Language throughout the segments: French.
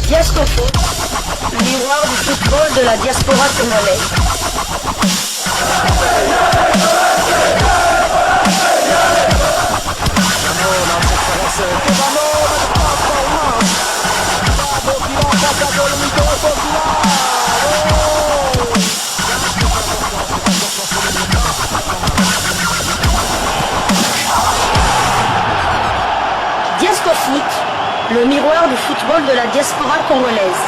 Diascofoot, le miroir du football de la diaspora congolaise. Diascofoot, le miroir du football de la diaspora congolaise.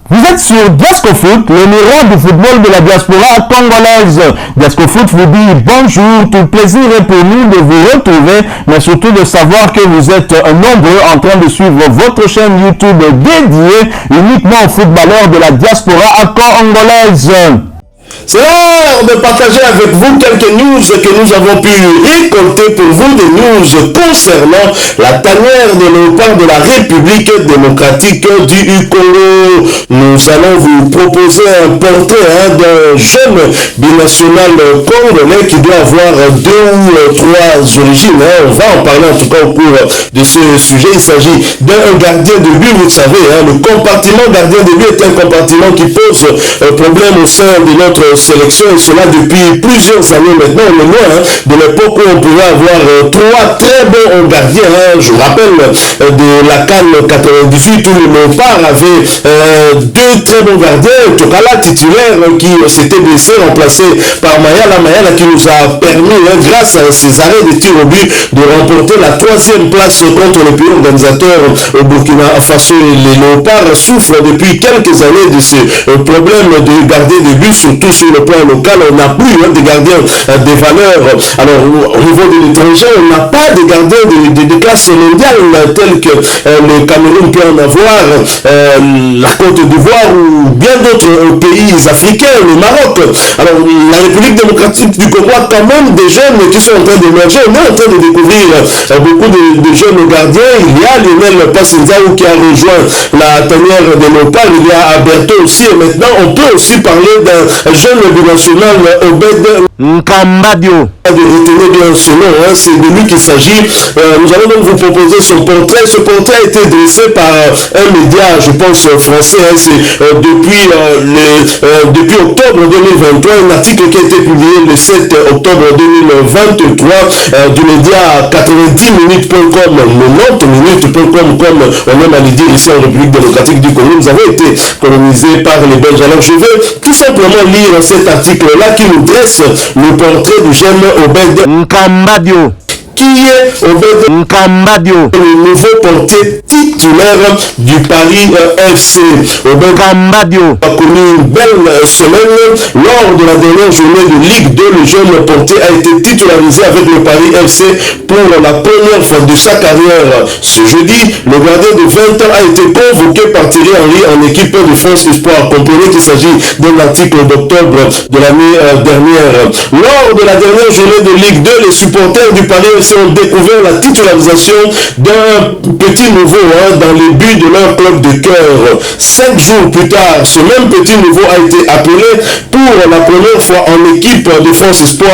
Vous êtes sur Diascofoot, le miroir du football de la diaspora congolaise. Diascofoot vous dit bonjour, tout plaisir est pour nous de vous retrouver, mais surtout de savoir que vous êtes nombreux en train de suivre votre chaîne YouTube dédiée uniquement aux footballeurs de la diaspora congolaise. C'est l'heure de partager avec vous quelques news que nous avons pu récolter pour vous, des news concernant la tanière de léopard de la République démocratique du Congo. Nous allons vous proposer un portrait d'un jeune binational congolais qui doit avoir 2 ou 3 origines. On va en parler en tout cas au cours de ce sujet. Il s'agit d'un gardien de but, vous le savez. Le compartiment gardien de but est un compartiment qui pose problème au sein de notre sélection, et cela depuis plusieurs années maintenant. On est loin de l'époque où on pouvait avoir 3 très bons gardiens. Je vous rappelle de la CAN 98 où le Léopard avait 2 très bons gardiens. Tokala titulaire qui s'était blessé, remplacé par Mayala qui nous a permis, grâce à ses arrêts de tir au but, de remporter la 3e place contre le pays organisateur au Burkina Faso. Les Léopards souffrent depuis quelques années de ce problème de gardien de but, surtout sur le plan local. On n'a plus de gardiens des valeurs. Alors au niveau de l'étranger, on n'a pas de gardiens de classe mondiale tels que le Cameroun peut en avoir, la Côte d'Ivoire ou bien d'autres pays africains, le Maroc. Alors la République démocratique du Congo a quand même des jeunes qui sont en train d'émerger. On est en train de découvrir beaucoup de jeunes gardiens. Il y a Lionel Passinzaou qui a rejoint la tanière des Léopards. Il y a Alberto aussi. Et maintenant, on peut aussi parler d'un jeune binational, Obed Nkambadio. Retenez bien ce nom, c'est de lui qu'il s'agit. Nous allons donc vous proposer son portrait. Ce portrait a été dressé par un média, je pense français. C'est depuis octobre 2023, un article qui a été publié le 7 octobre 2023 du média 90minutes.com, 90minutes.com, comme on aime à le dire ici en République démocratique du Congo. Nous avons été colonisés par les Belges. Alors je vais tout simplement lire cet article-là qui nous dresse le portrait du jeune Obed Nkambadio. Qui est Obed Nkambadio, le nouveau portier titulaire du Paris FC. Obed Nkambadio a connu une belle semaine lors de la dernière journée de Ligue 2. Le jeune portier a été titularisé avec le Paris FC pour la première fois de sa carrière. Ce jeudi, le gardien de 20 ans a été convoqué par Thierry Henry en équipe de France Espoir. Comprenez qu'il s'agit d'un article d'octobre de l'année dernière. Lors de la dernière journée de Ligue 2, les supporters du Paris FC ont découvert la titularisation d'un petit nouveau dans les buts de leur club de cœur. 5 jours plus tard, ce même petit nouveau a été appelé pour la première fois en équipe de France Espoir.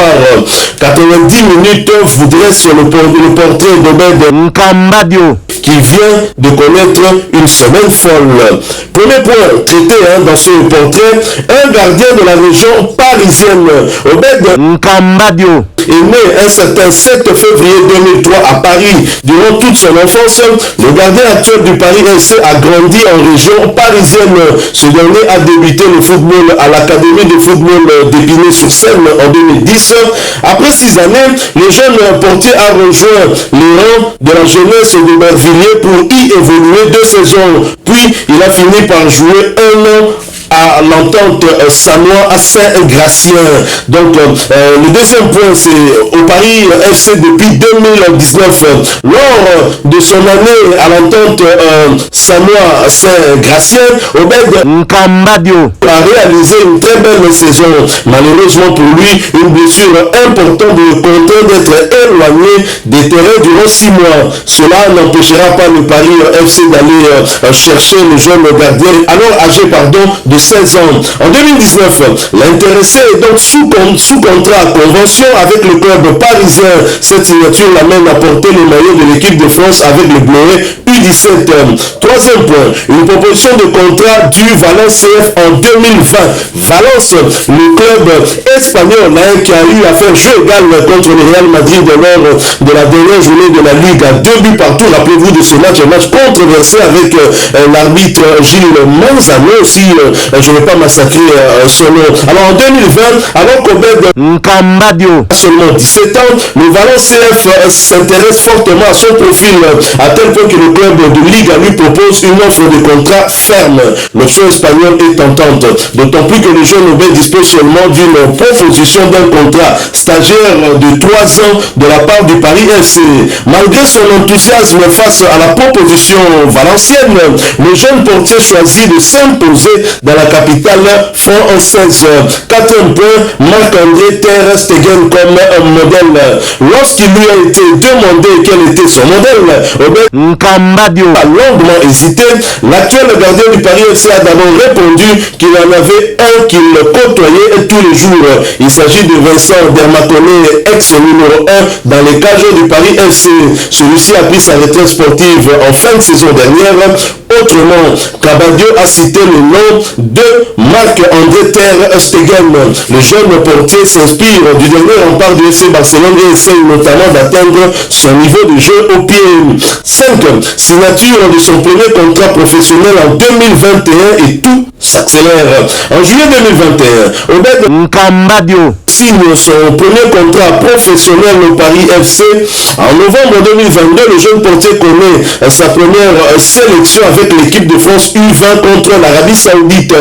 90 minutes vous dresse le portrait d'Obed Nkambadio qui vient de connaître une semaine folle. Premier point traité dans ce portrait, un gardien de la région parisienne. Obed Nkambadio est né un certain 7 février 2003 à Paris. Durant toute son enfance, le gardien actuel du Paris FC a grandi en région parisienne. Ce dernier a débuté le football à l'Académie de football d'Épinay-sur-Seine en 2010. Après 6 années, le jeune portier a rejoint les rangs de la jeunesse de Bervilliers pour y évoluer 2 saisons. Puis, il a fini par jouer 1 an à l'entente Sanois à Saint-Gratien. Donc le deuxième point, c'est au Paris FC depuis 2019. Lors de son année à l'entente Sanois à Saint-Gratien, Obed Nkambadio a réalisé une très belle saison. Malheureusement pour lui, une blessure importante le contraint d'être éloigné des terrains durant 6 mois. Cela n'empêchera pas le Paris FC d'aller chercher le jeune gardien, alors âgé de 16 ans. En 2019, l'intéressé est donc sous contrat, convention avec le club parisien. Cette signature l'amène à porter le maillot de l'équipe de France avec le Bleuet U17. Troisième point, une proposition de contrat du Valence CF en 2020. Valence, le club espagnol qui a eu à faire jeu égal contre le Real Madrid lors de la dernière journée de la Ligue à 2 buts partout. Rappelez-vous de ce match, un match controversé avec l'arbitre Gilles Manzano, si je ne vais pas massacrer son nom. Alors en 2020, alors qu'Obed Nkambadio seulement 17 ans, le Valence CF s'intéresse fortement à son profil, à tel point que le club de Liga lui propose une offre de contrat ferme. L'option espagnole est tentante, d'autant plus que le jeune Obed dispose seulement d'une proposition d'un contrat stagiaire de 3 ans de la part du Paris FC. Malgré son enthousiasme face à la proposition valencienne, le jeune portier choisit de s'imposer dans la capitale française. Quatrième point, Marc-André Ter Stegen comme un modèle. Lorsqu'il lui a été demandé quel était son modèle, Obed Nkambadio a longuement hésité. L'actuel gardien du Paris FC a d'abord répondu qu'il en avait un qu'il côtoyait tous les jours. Il s'agit de Vincent Dermaconé, ex-numéro 1 dans les cages du Paris FC. Celui-ci a pris sa retraite sportive en fin de saison dernière. Autrement, Cabadio a cité le nom de Marc-André Ter Stegen. Le jeune portier s'inspire du dernier rempart du FC Barcelone et essaie notamment d'atteindre son niveau de jeu au pied. 5. Signature de son premier contrat professionnel en 2021 et tout s'accélère. En juillet 2021, Obed Nkambadio signe son premier contrat professionnel au Paris FC. En novembre 2022, le jeune portier connaît sa première sélection avec l'équipe de France U20 contre l'Arabie Saoudite.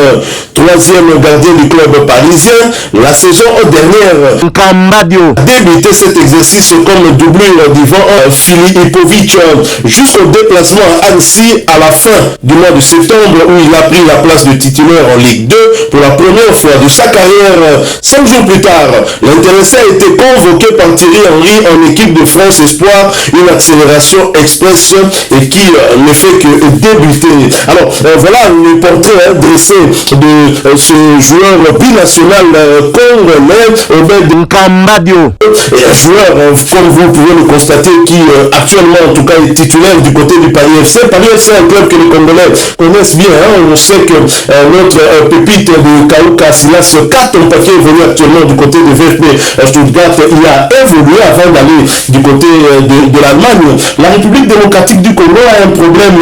Troisième gardien du club parisien, la saison dernière Nkambadio a débuté cet exercice comme doublure d'Ivan Filipovic jusqu'au déplacement à Annecy à la fin du mois de septembre où il a pris la place de titulaire en Ligue 2 pour la première fois de sa carrière. 5 jours plus tard, l'intéressé a été convoqué par Thierry Henry en équipe de France Espoir, une accélération express et qui ne fait que débuter. Alors voilà le portrait dressé de ce joueur binational congolais, Obed Nkambadio, et un joueur, comme vous pouvez le constater, qui actuellement en tout cas est titulaire du côté du Paris FC. Paris FC est un club que les Congolais connaissent bien. On sait que notre pépite de Kauka Silas Katon-Paquet évolue actuellement du côté de VfB Stuttgart. Il a évolué avant d'aller du côté de l'Allemagne. La République démocratique du Congo a un problème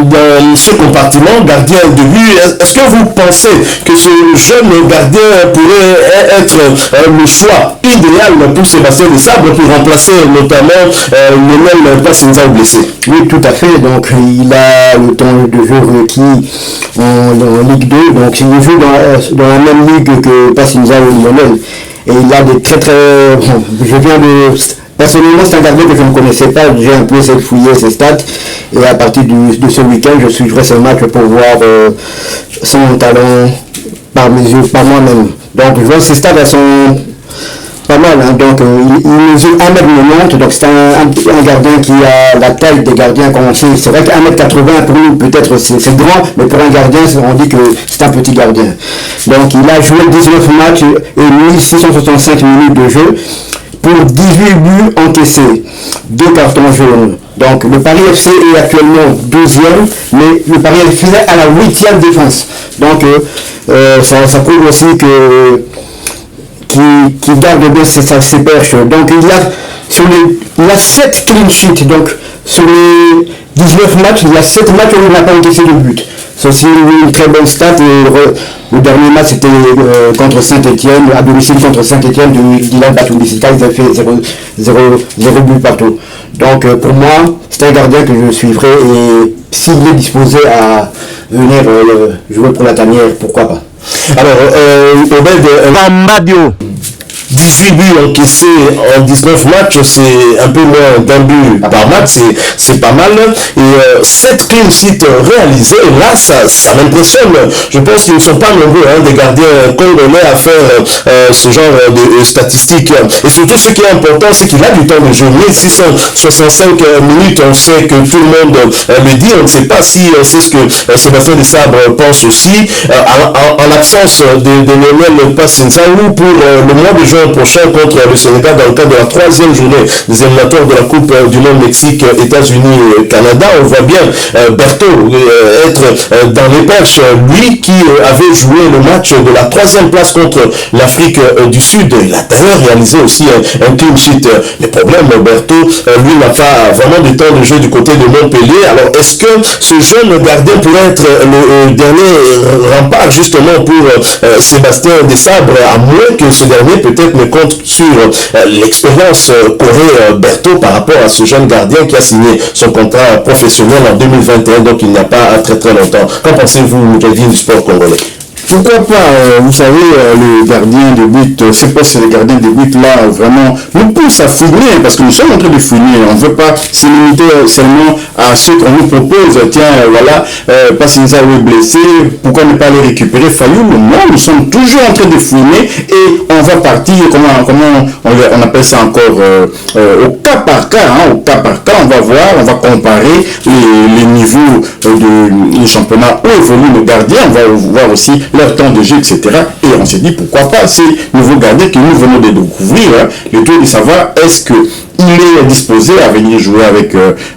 dans ce compartiment, gardien de but. Est-ce que vous pensez que ce jeune gardien pourrait être le choix idéal pour Sébastien Desabre pour remplacer notamment Lionel Passinza blessé? Oui, tout à fait. Donc, il a le temps de jeu requis en Ligue 2. Donc, il joue dans la même ligue que Passinza ou Lionel. Et il a des très très... Bon, je viens de... Personnellement, c'est un gardien que je ne connaissais pas. J'ai un peu fouillé ses stats. Et à partir de ce week-end, je suivrai ce match pour voir son talent par mes yeux, par moi-même. Donc, je vois ses stats, elles sont pas mal. Hein. Donc, il mesure 1m90. Donc, c'est un gardien qui a la taille des gardiens qu'on sait. C'est vrai qu'1m80 pour nous, peut-être c'est grand. Mais pour un gardien, on dit que c'est un petit gardien. Donc, il a joué 19 matchs et 1665 minutes de jeu. Pour 18 buts encaissés, 2 cartons jaunes. Donc le Paris FC est actuellement 12e, mais le Paris FC est à la 8e défense. Donc ça prouve aussi que qu'il garde bien ses perches. Donc il a 7 clean sheets. Donc sur les 19 matchs, il y a 7 matchs où il n'a pas encaissé de but. C'est aussi une très bonne stat. Le dernier match c'était contre Saint-Etienne, à domicile contre Saint-Etienne de Dylan Batoubissika, ils avaient fait 0 but partout. Donc pour moi, c'est un gardien que je suivrai et s'il est disposé à venir jouer pour la tanière, pourquoi pas. Alors, Obed Nkambadio 18 buts encaissés en 19 matchs, c'est un peu moins d'un but par match, c'est pas mal. Et 7 clean sheets réalisés, et là, ça m'impressionne. Je pense qu'ils ne sont pas nombreux, des gardiens congolais à faire ce genre de statistiques. Et surtout, ce qui est important, c'est qu'il a du temps de jeu. 1665 minutes, on sait que tout le monde le dit. On ne sait pas si c'est ce que Sébastien Desabre pense aussi. En l'absence de Lionel Passinzaou pour le mois de juin prochain contre le Sénégal dans le cadre de la 3e journée des éliminatoires de la Coupe du Monde Mexique, États-Unis et Canada, on voit bien Berthaud être dans les perches, lui qui avait joué le match de la 3e place contre l'Afrique du Sud. Il a d'ailleurs réalisé aussi un clean sheet. Le problème, Berthaud, lui n'a pas vraiment de temps de jeu du côté de Montpellier. Alors est-ce que ce jeune gardien pourrait être le dernier rempart justement pour Sébastien Desabre, à moins que ce dernier peut-être ne compte sur l'expérience qu'aurait Berthaud par rapport à ce jeune gardien qui a signé son contrat professionnel en 2021, donc il n'y a pas très très longtemps. Qu'en pensez-vous, Kevin, du sport congolais? Pourquoi pas, vous savez, le gardien de but, c'est pas si le gardien de but là vraiment nous pousse à fouiner, parce que nous sommes en train de fouiner, on ne veut pas se limiter seulement à ce qu'on nous propose. Tiens, voilà, Passinzaou est blessé, pourquoi ne pas les récupérer? Fayoulou? Non, nous sommes toujours en train de fouiner et on va partir, comment on appelle ça encore, au cas par cas, au cas par cas, on va voir, on va comparer les niveaux du championnat où évolue le gardien, on va voir aussi leur temps de jeu, etc. Et on s'est dit, pourquoi pas ces nouveaux gardiens que nous venons de découvrir, le tour de savoir est-ce qu'il est disposé à venir jouer avec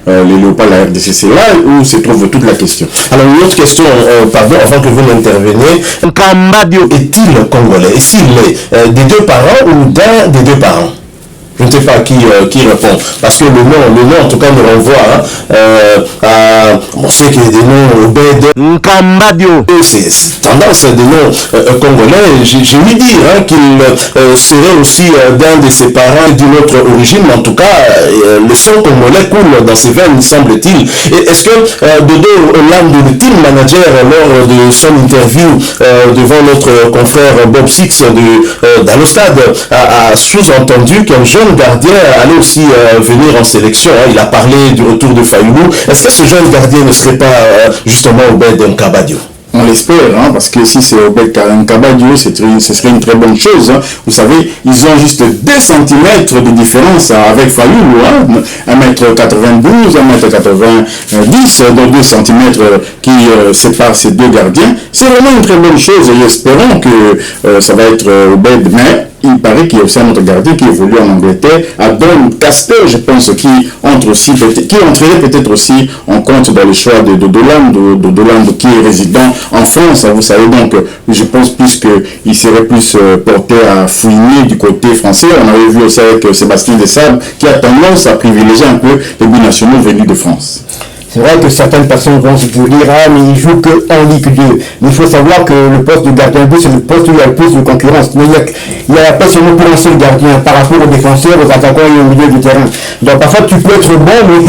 les Léopards de la RDC. C'est là où se trouve toute la question. Alors une autre question, pardon, avant que vous n'interveniez. Kambadio est-il congolais? Est-il des deux parents ou d'un des deux parents? Je ne sais pas qui répond, parce que le nom en tout cas nous renvoie à, on sait qu'il y a des noms Obed, Kambadio, c'est tendance des noms congolais. J'ai ouï dire qu'il serait aussi d'un de ses parents d'une autre origine, mais en tout cas le sang congolais coule dans ses veines, semble-t-il. Est-ce que Dodo Olambe, le team manager, lors de son interview devant notre confrère Bob Six d'Allostad, a sous-entendu qu'un jeune gardien allait aussi venir en sélection, Il a parlé du retour de Fayoulou. Est-ce que ce jeune gardien ne serait pas justement Obed Nkabadio? On l'espère, parce que si c'est Obed Nkabadio, ce serait une très bonne chose. Vous savez, ils ont juste 2 cm de différence avec Fayoulou, 1m92, 1m90, donc 2 cm qui séparent ces deux gardiens. C'est vraiment une très bonne chose et espérons que ça va être Obed, mais il paraît qu'il y a aussi un autre gardien qui évolue en Angleterre, Adam Casper, je pense, qui entrerait peut-être aussi en compte dans le choix de Doland, qui est résident en France. Vous savez, donc, je pense plus qu'il serait plus porté à fouiner du côté français. On avait vu aussi avec Sébastien Desabre, qui a tendance à privilégier un peu les binationaux venus de France. C'est vrai que certaines personnes vont se dire, mais il joue qu'en Ligue 2. Mais il faut savoir que le poste de gardien de but, c'est le poste où il y a le plus de concurrence. Mais il n'y a pas seulement pour un seul gardien par rapport aux défenseurs, aux attaquants et au milieu du terrain. Donc parfois tu peux être bon, mais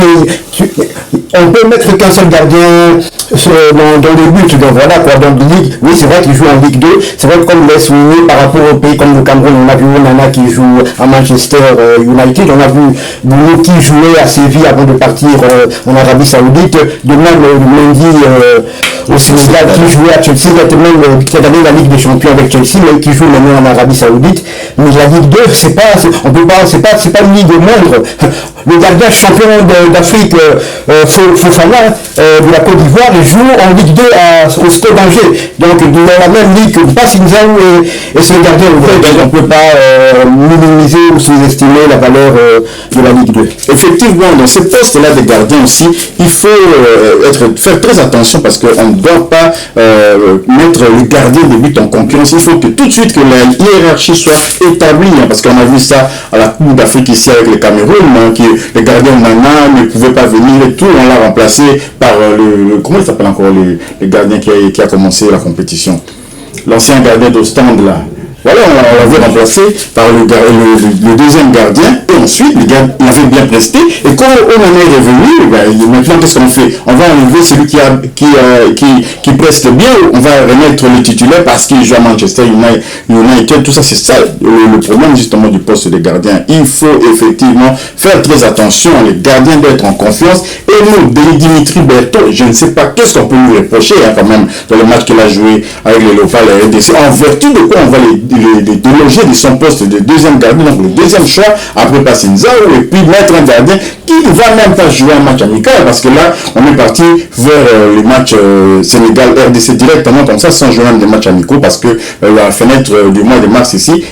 on peut mettre qu'un seul gardien dans les buts. Donc voilà quoi, dans Ligue, oui c'est vrai qu'il joue en Ligue 2. C'est vrai que comme il est souligné par rapport au pays comme le Cameroun, on a vu Nana qui joue à Manchester United, on a vu Bounou qui jouait à Séville avant de partir en Arabie Saoudite. De même lundi au Sénégal qui jouait à Chelsea, qui a gagné la Ligue des Champions avec Chelsea, mais qui joue maintenant en Arabie Saoudite. Mais la Ligue 2, c'est pas une ligue moindre. Le gardien champion d'Afrique, Fofana, de la Côte d'Ivoire, il joue en Ligue 2 au Stade d'Angers. Donc dans la même ligue que Passinzaou et ce gardien. On ne peut pas minimiser ou sous-estimer la valeur de la Ligue 2. Effectivement, dans ce poste-là de gardien aussi, il faut faire très attention parce qu'on ne doit pas mettre le gardien de but en concurrence. Il faut que tout de suite que la hiérarchie soit établie, parce qu'on a vu ça à la Coupe d'Afrique ici avec le Cameroun, le gardien Nana ne pouvait pas venir et tout, on l'a remplacé par comment il s'appelle encore le gardien qui a commencé la compétition, l'ancien gardien d'Ostende là. Voilà, on l'avait remplacé par le deuxième gardien, et ensuite, le gars, il avait bien presté, et quand on en est revenu, maintenant, qu'est-ce qu'on fait? On va enlever celui qui preste bien, on va remettre le titulaire parce qu'il joue à Manchester United, tout ça, c'est ça, le problème justement du poste de gardien. Il faut effectivement faire très attention, les gardiens d'être en confiance, et nous, Dimitri Berthaud, je ne sais pas qu'est-ce qu'on peut lui reprocher, quand même, dans le match qu'il a joué avec les Léopards, les RDC, en vertu de quoi on va les déloger de son poste de deuxième gardien, donc le deuxième choix après Passinza, et puis mettre un gardien qui ne va même pas jouer un match amical, parce que là on est parti vers le match Sénégal-RDC directement comme ça, sans jouer même des matchs amicaux, parce que la fenêtre du mois de mars ici,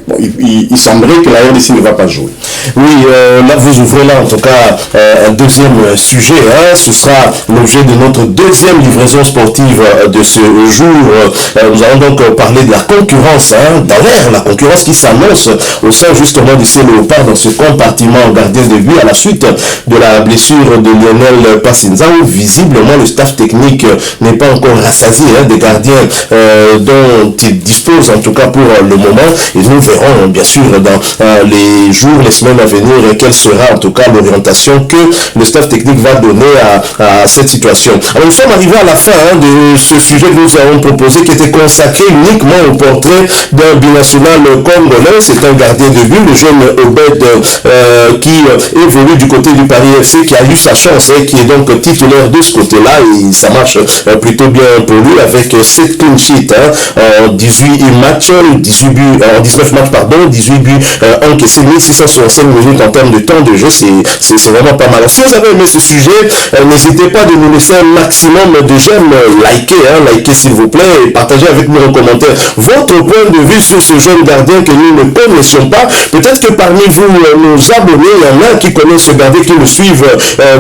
bon, il semblerait que la RDC ne va pas jouer. Oui, là vous ouvrez là en tout cas un deuxième sujet, hein, ce sera l'objet de notre deuxième livraison sportive de ce jour. Nous allons donc parler de la concurrence, hein, dans l'air, la concurrence qui s'annonce au sein justement du Léopard dans ce compartiment gardien de but à la suite de la blessure de Lionel Passinza, où visiblement le staff technique n'est pas encore rassasié, hein, des gardiens dont il dispose en tout cas pour le moment, et nous verrons bien sûr dans les jours, les semaines à venir, quelle sera en tout cas l'orientation que le staff technique va donner à cette situation. Alors nous sommes arrivés à la fin, hein, de ce sujet que nous avons proposé, qui était consacré uniquement au portrait d'un binational congolais. C'est un gardien de but, le jeune Obed, qui évolue du côté du Paris FC, qui a eu sa chance, hein, qui est donc titulaire de ce côté-là, et ça marche plutôt bien pour lui avec 7 clean sheets, hein, en 18 matchs, 19 matchs, pardon, 18 buts encaissés, 1665 minutes en termes de temps de jeu, c'est vraiment pas mal. Alors, si vous avez aimé ce sujet, n'hésitez pas de nous laisser un maximum de j'aime, likez s'il vous plaît, et partagez avec nous en commentaire votre point de vue sur ce jeune gardien que nous ne connaissions pas. Peut-être que parmi vous, nos abonnés, il y en a qui connaissent ce gardien, qui le suivent.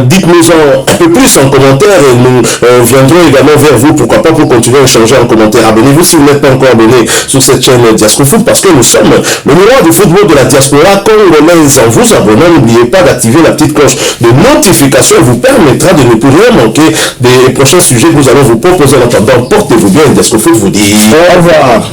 Dites-nous-en un peu plus en commentaire, et nous viendrons également vers vous, pourquoi pas, pour continuer à échanger en commentaire. Abonnez-vous si vous n'êtes pas encore abonné sur cette chaîne Diascofoot, parce que nous sommes le miroir du football de la diaspora congolaise. En vous abonnant, n'oubliez pas d'activer la petite cloche de notification, vous permettra de ne plus rien manquer des prochains sujets que nous allons vous proposer. En attendant, portez-vous bien, et Diascofoot vous dit au revoir.